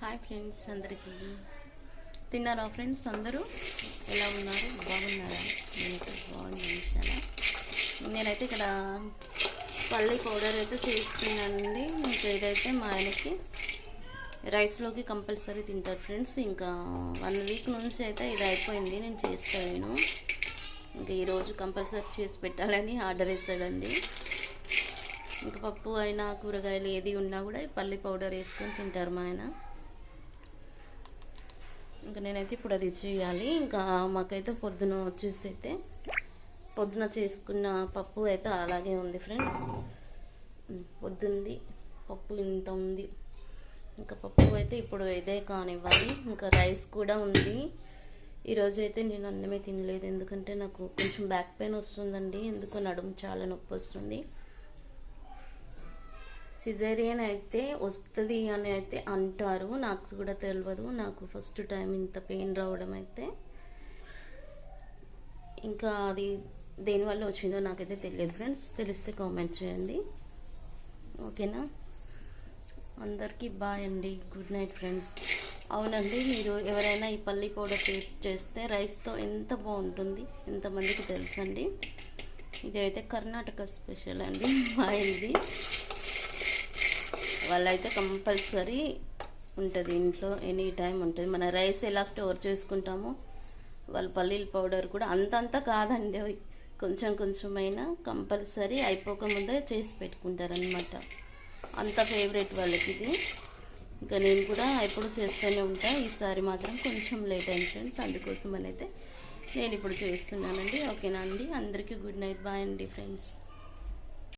Hi friends, అందరికీ తిన్నారా friends? అందరూ ఎలా ఉన్నారు? బాగున్నారా? నేనైతే బాగున్నాను చాలా. నేనైతే ఇక్కడ పల్లి పౌడర్ అయితే చేస్తున్నానండి. ఇంకా ఇదైతే మా ఆయనకి రైస్లోకి కంపల్సరీ తింటారు ఫ్రెండ్స్. ఇంకా 1 వీక్ నుంచి అయితే ఇది అయిపోయింది, నేను చేస్తాను. ఇంకా ఈరోజు కంపల్సరీ చేసి పెట్టాలని ఆర్డర్ వేసాడండి. ఇంకా పప్పు అయినా కూరగాయలు ఏది ఉన్నా కూడా పల్లి పౌడర్ వేసుకొని తింటారు మా ఆయన. ఇంకా నేనైతే ఇప్పుడు అది చేయాలి. ఇంకా మాకైతే పొద్దున చేసుకున్న పప్పు అయితే అలాగే ఉంది ఫ్రెండ్స్. పొద్దుంది పప్పు ఇంత ఉంది. ఇంకా పప్పు అయితే ఇప్పుడు ఇదే కానివ్వాలి. ఇంకా రైస్ కూడా ఉంది. ఈరోజు అయితే నేను అన్నమే తినలేదు, ఎందుకంటే నాకు కొంచెం బ్యాక్ పెయిన్ వస్తుందండి. ఎందుకో నడుము చాలా నొప్పి వస్తుంది. సిజేరియన్ అయితే వస్తుంది అని అయితే అంటారు, నాకు కూడా తెలియదు. నాకు ఫస్ట్ టైం ఇంత పెయిన్ రావడం అయితే. ఇంకా అది దేనివల్ల వచ్చిందో నాకైతే తెలియదు ఫ్రెండ్స్. తెలిస్తే కామెంట్ చేయండి, ఓకేనా? అందరికీ బాయ్ అండి, గుడ్ నైట్ ఫ్రెండ్స్. అవునండి, మీరు ఎవరైనా ఈ పల్లి పౌడర్ టేస్ట్ చేస్తే రైస్తో ఎంత బాగుంటుంది ఎంతమందికి తెలుసండి. ఇది అయితే కర్ణాటక స్పెషల్ అండి మా ఇది. వాళ్ళైతే కంపల్సరీ ఉంటుంది ఇంట్లో, ఎనీ టైం ఉంటుంది. మన రైస్ ఎలా స్టోర్ చేసుకుంటామో వాళ్ళ పల్లీల పౌడర్ కూడా అంతంత కాదండి, అవి కొంచెం కొంచెమైనా కంపల్సరీ అయిపోకముందే చేసి పెట్టుకుంటారనమాట. అంత ఫేవరెట్ వాళ్ళకి ఇది. ఇంకా నేను కూడా ఎప్పుడు చేస్తూనే ఉంటాను. ఈసారి మాత్రం కొంచెం లేట్ అయింది ఫ్రెండ్స్, అందుకోసం అని అయితే నేను ఇప్పుడు చేస్తున్నానండి, ఓకేనా అండి? అందరికీ గుడ్ నైట్, బాయ్ అండి ఫ్రెండ్స్.